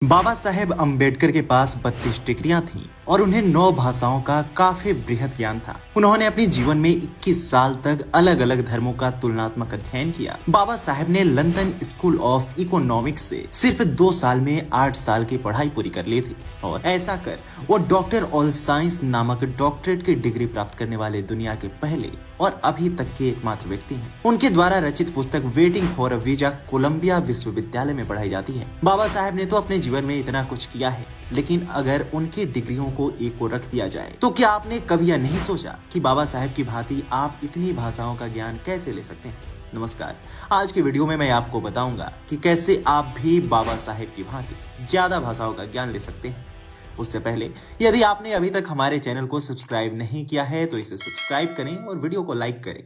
बाबा साहेब अम्बेडकर के पास 32 डिग्रियां थीं और उन्हें 9 भाषाओं का काफी बृहद ज्ञान था। उन्होंने अपने जीवन में 21 साल तक अलग अलग धर्मों का तुलनात्मक अध्ययन किया। बाबा साहेब ने लंदन स्कूल ऑफ इकोनॉमिक्स से सिर्फ 2 साल में 8 साल की पढ़ाई पूरी कर ली थी और ऐसा कर वो डॉक्टर ऑल साइंस नामक डॉक्टरेट की डिग्री प्राप्त करने वाले दुनिया के पहले और अभी तक के एकमात्र व्यक्ति हैं। उनके द्वारा रचित पुस्तक waiting for a visa Columbia विश्वविद्यालय में पढ़ाई जाती है। बाबा साहेब ने तो अपने जीवन में इतना कुछ किया है, लेकिन अगर उनकी डिग्रियों को एक ओर रख दिया जाए तो क्या आपने कभी यह नहीं सोचा कि बाबा साहेब की भांति आप इतनी भाषाओं का ज्ञान कैसे ले सकते हैं? नमस्कार, आज की वीडियो में मैं आपको बताऊंगा कि कैसे आप भी बाबा साहेब की भांति ज्यादा भाषाओं का ज्ञान ले सकते हैं। उससे पहले यदि आपने अभी तक हमारे चैनल को सब्सक्राइब नहीं किया है तो इसे सब्सक्राइब करें और वीडियो को लाइक करें।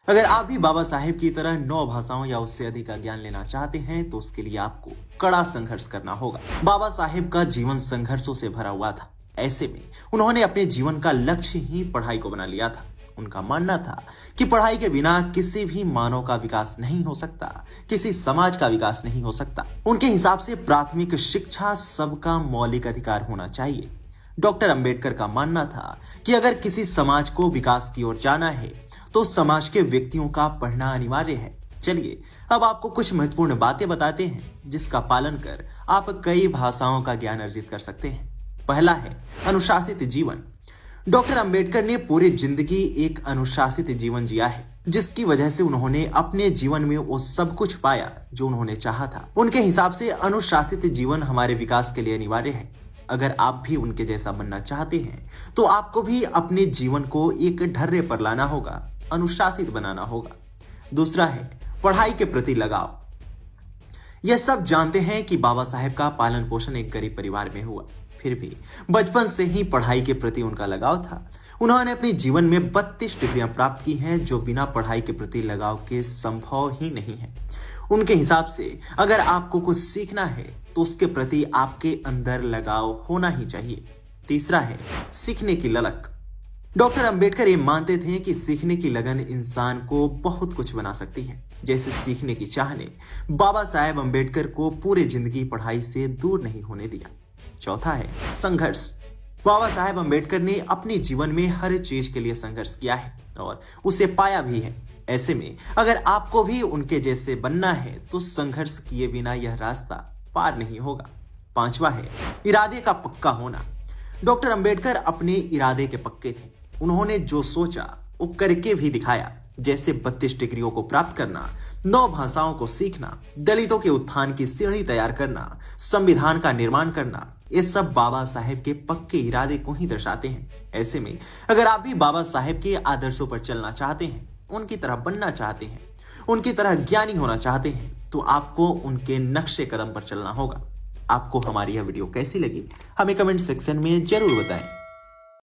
अगर आप भी बाबा साहेब की तरह 9 भाषाओं या उससे अधिक का ज्ञान लेना चाहते हैं तो उसके लिए आपको कड़ा संघर्ष करना होगा। बाबा साहेब का जीवन संघर्षों से भरा हुआ था। ऐसे में उन्होंने अपने जीवन का लक्ष्य ही पढ़ाई को बना लिया था। उनका मानना था कि पढ़ाई के बिना किसी भी मानव का विकास नहीं हो सकता, किसी समाज का विकास नहीं हो सकता। उनके हिसाब से प्राथमिक शिक्षा सबका मौलिक अधिकार होना चाहिए। डॉक्टर अंबेडकर का मानना था कि अगर किसी समाज को विकास की ओर जाना है तो समाज के व्यक्तियों का पढ़ना अनिवार्य है। चलिए अब आपको कुछ महत्वपूर्ण बातें बताते हैं जिसका पालन कर आप कई भाषाओं का ज्ञान अर्जित कर सकते हैं। पहला है अनुशासित जीवन। डॉक्टर अंबेडकर ने पूरी जिंदगी एक अनुशासित जीवन जिया है, जिसकी वजह से उन्होंने अपने जीवन में वो सब कुछ पाया जो उन्होंने चाहा था। उनके हिसाब से अनुशासित जीवन हमारे विकास के लिए अनिवार्य है। अगर आप भी उनके जैसा बनना चाहते हैं तो आपको भी अपने जीवन को एक ढर्रे पर लाना होगा, अनुशासित बनाना होगा। दूसरा है पढ़ाई के प्रति लगाव। यह सब जानते हैं कि बाबा साहेब का पालन पोषण एक गरीब परिवार में हुआ, फिर भी बचपन से ही पढ़ाई के प्रति उनका लगाव था। उन्होंने अपने जीवन में 32 डिग्रियां प्राप्त की हैं जो बिना पढ़ाई के प्रति लगाव के संभव ही नहीं है। उनके हिसाब से अगर आपको कुछ सीखना है तो उसके प्रति आपके अंदर लगाव होना ही चाहिए। तीसरा है सीखने की ललक। डॉक्टर अंबेडकर ये मानते थे कि सीखने की लगन इंसान को बहुत कुछ बना सकती है। जैसे सीखने की चाह ने बाबा साहेब अम्बेडकर को पूरी जिंदगी पढ़ाई से दूर नहीं होने दिया। चौथा है संघर्ष। बाबा साहेब अम्बेडकर ने अपने जीवन में हर चीज के लिए संघर्ष किया है और उसे पाया भी है। ऐसे में अगर आपको भी उनके जैसे बनना है तो संघर्ष किए बिना यह रास्ता पार नहीं होगा। पांचवा है इरादे का पक्का होना। डॉक्टर अंबेडकर अपने इरादे के पक्के थे। उन्होंने जो सोचा वो करके भी दिखाया, जैसे 32 डिग्रियों को प्राप्त करना, 9 भाषाओं को सीखना, दलितों के उत्थान की सीढ़ी तैयार करना, संविधान का निर्माण करना। ये सब बाबा साहेब के पक्के इरादे को ही दर्शाते हैं। ऐसे में अगर आप भी बाबा साहेब के आदर्शों पर चलना चाहते हैं, उनकी तरह बनना चाहते हैं, उनकी तरह ज्ञानी होना चाहते हैं तो आपको उनके नक्शे कदम पर चलना होगा। आपको हमारी यह वीडियो कैसी लगी हमें कमेंट सेक्शन में जरूर बताएं।